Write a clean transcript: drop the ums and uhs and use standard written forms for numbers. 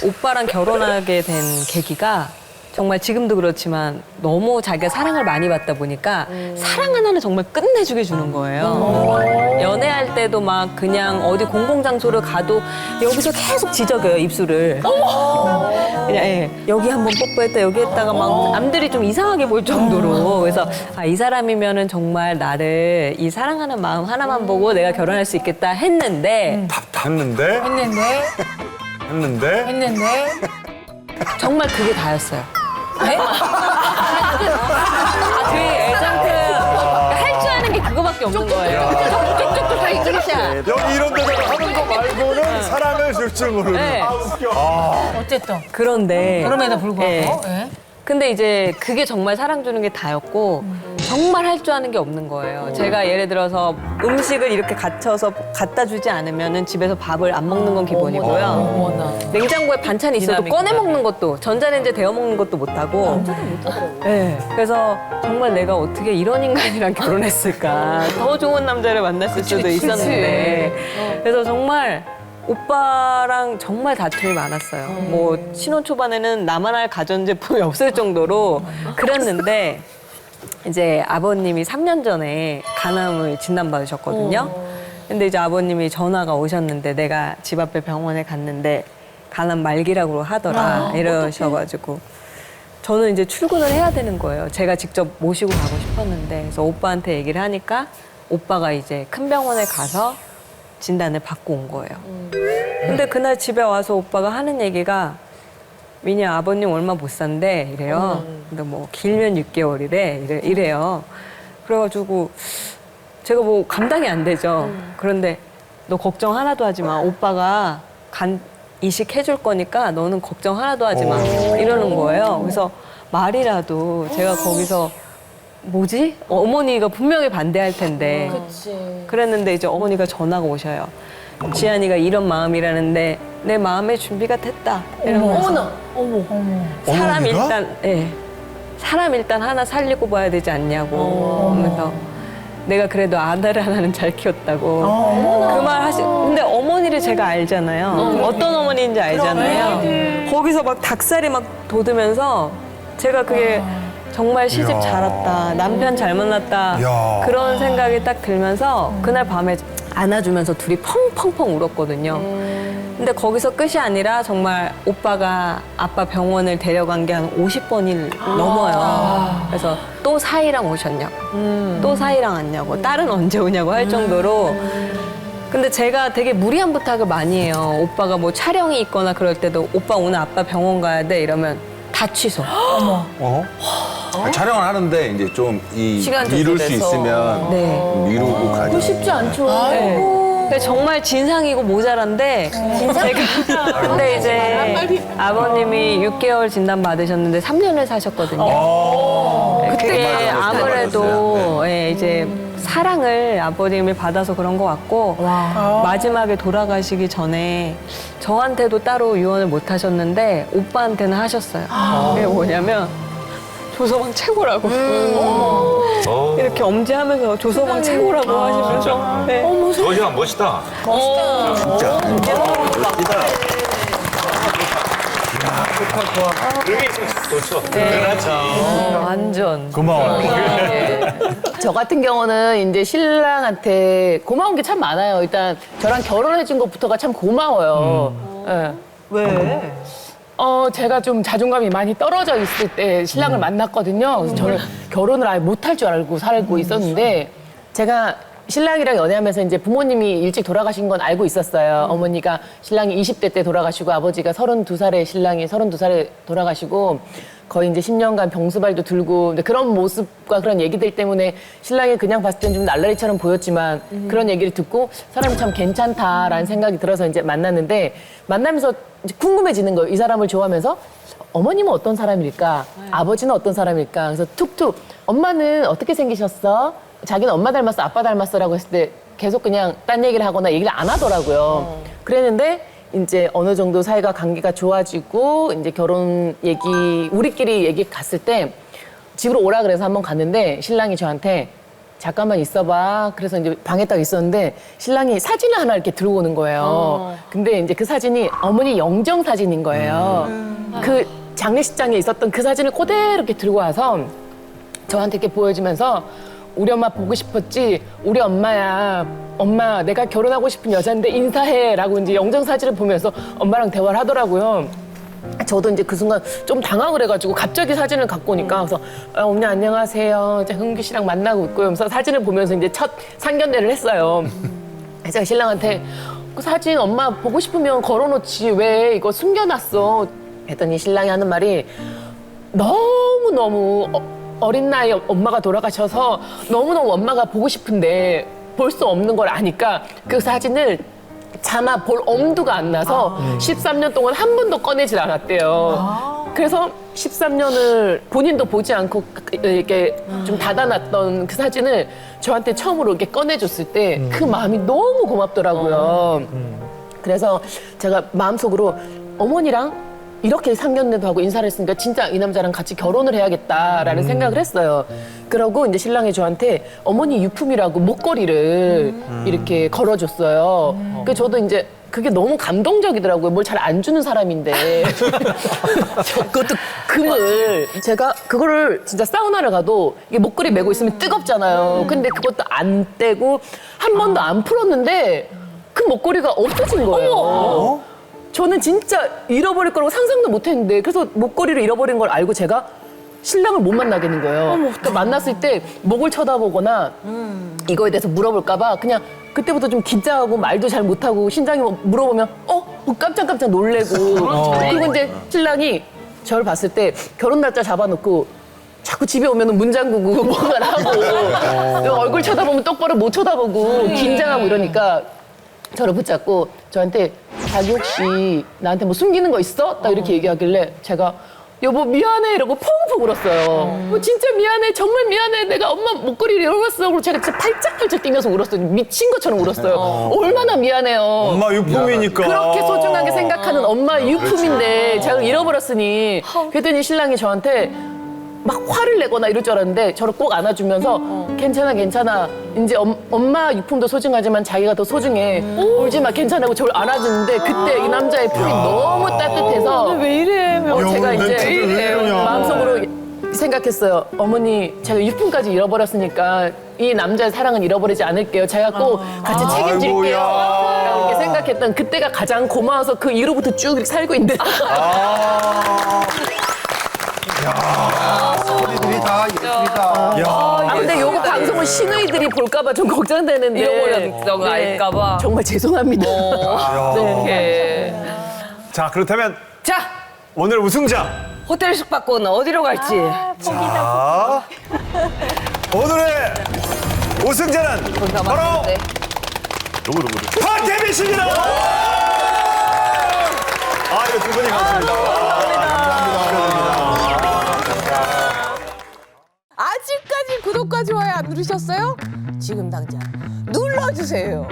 오빠랑 결혼하게 된 계기가 정말 지금도 그렇지만 너무 자기가 사랑을 많이 받다 보니까 사랑 하나는 정말 끝내주게 주는 거예요. 연애할 때도 막 그냥 어디 공공장소를 가도 여기서 계속 지적여요, 입술을. 그냥 예, 여기 한번 뽀뽀했다, 여기 했다가 막 남들이 좀 이상하게 볼 정도로. 그래서 아, 이 사람이면은 정말 나를 이 사랑하는 마음 하나만 보고 내가 결혼할 수 있겠다 했는데 했는데 정말 그게 다였어요. 네? 그 애정표 할 줄 아는 게 그거밖에 없는 거예요. 쪽쪽쪽쪽 다 이끌리자. 여기 이런 데다가 하는 거 말고는 사랑을 줄 줄 모르는. 네. 어쨌든 그런데 그럼에도 불구하고 예. 예. 근데 이제 그게 정말 사랑 주는 게 다였고 정말 할 줄 아는 게 없는 거예요. 제가 예를 들어서 음식을 이렇게 갖춰서 갖다 주지 않으면은 집에서 밥을 안 먹는 건 기본이고요. 어머나. 냉장고에 반찬이 있어도 꺼내 먹는 것도 전자레인지에 데워 먹는 것도 못하고. 네. 그래서 정말 내가 어떻게 이런 인간이랑 결혼했을까. 더 좋은 남자를 만났을 수도 있었는데. 그래서 정말 오빠랑 정말 다툼이 많았어요. 뭐 신혼 초반에는 나만 할 가전제품이 없을 정도로 그랬는데 이제 아버님이 3년 전에 간암을 진단받으셨거든요. 근데 이제 아버님이 전화가 오셨는데 내가 집 앞에 병원에 갔는데 간암 말기라고 하더라 이러셔가지고 저는 이제 출근을 해야 되는 거예요. 제가 직접 모시고 가고 싶었는데 그래서 오빠한테 얘기를 하니까 오빠가 이제 큰 병원에 가서 진단을 받고 온 거예요. 근데 그날 집에 와서 오빠가 하는 얘기가 미니야 아버님 얼마 못 산대 이래요. 근데 뭐 길면 6개월이래 이래요. 그래가지고 제가 뭐 감당이 안 되죠. 그런데 너 걱정 하나도 하지 마. 오빠가 간 이식 해줄 거니까 너는 걱정 하나도 하지 마. 이러는 거예요. 그래서 말이라도 제가 거기서 뭐지? 어머니가 분명히 반대할 텐데. 그랬는데 이제 어머니가 전화가 오셔요. 지안이가 이런 마음이라는데 내 마음의 준비가 됐다. 이러면서 사람 어머니가? 일단 사람 일단 하나 살리고 봐야 되지 않냐고 하면서 내가 그래도 아들 하나는 잘 키웠다고 그 말 근데 어머니를 제가 알잖아요. 어떤 어머니인지 알잖아요. 거기서 막 닭살이 막 돋으면서 제가 그게 정말 시집 이야. 잘 왔다, 남편 잘 만났다 이야. 그런 생각이 딱 들면서 그날 밤에 안아주면서 둘이 펑펑펑 울었거든요. 근데 거기서 끝이 아니라 정말 오빠가 아빠 병원을 데려간 게 한 50번이 넘어요. 그래서 또 사이랑 오셨냐고, 또 사이랑 왔냐고, 딸은 언제 오냐고 할 정도로. 근데 제가 되게 무리한 부탁을 많이 해요. 오빠가 뭐 촬영이 있거나 그럴 때도 오빠 오늘 아빠 병원 가야 돼 이러면 다 취소. 어? 촬영을 하는데 이제 좀 시간 미룰 수 조절해서. 있으면 네. 미루고 가죠. 쉽지 않죠. 네. 근데 정말 진상이고 모자란데 제가 근데 이제 아버님이 6개월 진단 받으셨는데 3년을 사셨거든요. 그게 맞아, 아무래도 예, 이제 사랑을 아버님이 받아서 그런 것 같고 마지막에 돌아가시기 전에 저한테도 따로 유언을 못 하셨는데 오빠한테는 하셨어요. 그게 뭐냐면 조서방 최고라고. 이렇게 엄지하면서 조서방 최고라고 하시면서. 네. 저 시간 멋있다. 진짜. 멋지다. 그게 좋죠. 완전. 고마워요. 저 같은 경우는 이제 신랑한테 고마운 게 참 많아요. 일단 저랑 결혼해준 것부터가 참 고마워요. 예. 왜? 제가 좀 자존감이 많이 떨어져 있을 때 신랑을 만났거든요. 그래서 저는 결혼을 아예 못할 줄 알고 살고 있었는데 제가 신랑이랑 연애하면서 이제 부모님이 일찍 돌아가신 건 알고 있었어요. 어머니가 신랑이 20대 때 돌아가시고 아버지가 32살에 신랑이 32살에 돌아가시고 거의 이제 10년간 병수발도 들고 근데 그런 모습과 그런 얘기들 때문에 신랑이 그냥 봤을 땐 좀 날라리처럼 보였지만 그런 얘기를 듣고 사람이 참 괜찮다라는 생각이 들어서 이제 만났는데 만나면서 이제 궁금해지는 거예요. 이 사람을 좋아하면서 어머님은 어떤 사람일까? 아버지는 어떤 사람일까? 그래서 툭툭 엄마는 어떻게 생기셨어? 자기는 엄마 닮았어, 아빠 닮았어라고 했을 때 계속 그냥 딴 얘기를 하거나 얘기를 안 하더라고요. 그랬는데 이제 어느 정도 사이가 관계가 좋아지고 이제 결혼 얘기 우리끼리 얘기 갔을 때 집으로 오라 그래서 한번 갔는데 신랑이 저한테 잠깐만 있어봐. 그래서 이제 방에 딱 있었는데 신랑이 사진을 하나 이렇게 들고 오는 거예요. 근데 이제 그 사진이 어머니 영정 사진인 거예요. 그 장례식장에 있었던 그 사진을 그대로 이렇게 들고 와서 저한테 이렇게 보여주면서 우리 엄마 보고 싶었지? 우리 엄마야. 엄마, 내가 결혼하고 싶은 여자인데 인사해. 라고 이제 영정 사진을 보면서 엄마랑 대화를 하더라고요. 저도 이제 그 순간 좀 당황을 해가지고 갑자기 사진을 갖고 오니까 그래서 어머니 안녕하세요. 이제 흥규 씨랑 만나고 있고요. 그래서 사진을 보면서 이제 첫 상견례를 했어요. 제가 신랑한테 그 사진 엄마 보고 싶으면 걸어놓지 왜 이거 숨겨놨어? 했더니 신랑이 하는 말이 너무너무 어린 나이에 엄마가 돌아가셔서 너무너무 엄마가 보고 싶은데 볼 수 없는 걸 아니까 그 사진을 차마 볼 엄두가 안 나서 13년 동안 한 번도 꺼내질 않았대요. 그래서 13년을 본인도 보지 않고 이렇게 좀 닫아놨던 그 사진을 저한테 처음으로 이렇게 꺼내줬을 때 그 마음이 너무 고맙더라고요. 그래서 제가 마음속으로 어머니랑 이렇게 상견례도 하고 인사를 했으니까 진짜 이 남자랑 같이 결혼을 해야겠다라는 생각을 했어요. 그러고 이제 신랑이 저한테 어머니 유품이라고 목걸이를 이렇게 걸어줬어요. 그 저도 이제 그게 너무 감동적이더라고요. 뭘 잘 안 주는 사람인데. 그것도 금을. 제가 그거를 진짜 사우나를 가도 이게 목걸이 메고 있으면 뜨겁잖아요. 근데 그것도 안 떼고 한 번도 안 풀었는데 그 목걸이가 없어진 거예요. 저는 진짜 잃어버릴 거라고 상상도 못 했는데 그래서 목걸이를 잃어버린 걸 알고 제가 신랑을 못 만나겠는 거예요. 그러니까 만났을 때 목을 쳐다보거나 이거에 대해서 물어볼까 봐 그냥 그때부터 좀 긴장하고 말도 잘 못하고 신랑이 물어보면 깜짝깜짝 놀래고 그리고 이제 신랑이 저를 봤을 때 결혼 날짜 잡아놓고 자꾸 집에 오면 문 잠그고 뭔가를 하고 얼굴 쳐다보면 똑바로 못 쳐다보고 긴장하고 이러니까 저를 붙잡고 저한테 자기 혹시 나한테 뭐 숨기는 거 있어? 딱 이렇게 얘기하길래 제가 여보 미안해 이러고 펑펑 울었어요. 진짜 미안해 정말 미안해 내가 엄마 목걸이를 잃어버렸어. 그리고 제가 진짜 팔짝팔짝 뛰면서 울었어요. 미친 것처럼 울었어요. 얼마나 미안해요. 엄마 유품이니까. 그렇게 소중하게 생각하는 엄마 유품인데 제가 잃어버렸으니 그랬더니 신랑이 저한테 막 화를 내거나 이럴 줄 알았는데 저를 꼭 안아주면서 괜찮아 이제 엄마 유품도 소중하지만 자기가 더 소중해 울지 마 괜찮아고 저를 안아주는데 그때 이 남자의 품이 너무 따뜻해서 왜 이래? 제가 이제 왜 이러냐. 마음속으로 생각했어요. 어머니 제가 유품까지 잃어버렸으니까 이 남자의 사랑은 잃어버리지 않을게요. 제가 꼭 같이 책임질게요. 아이고야. 라고 이렇게 생각했던 그때가 가장 고마워서 그 이후로부터 쭉 이렇게 살고 있는데 소리들이 다 예술이다. 야. 근데 요거 방송을 신의들이 볼까봐 좀 걱정되는데 잃어버렸던 거 알까봐. 정말 죄송합니다. 네. 자, 그렇다면 자, 오늘 우승자. 호텔 숙박권 어디로 갈지. 자, 오늘의 우승자는 바로 누구? 박혜민 씨입니다. 이거 두 분이 맞습니다. 아직까지 구독과 좋아요 안 누르셨어요? 지금 당장 눌러주세요.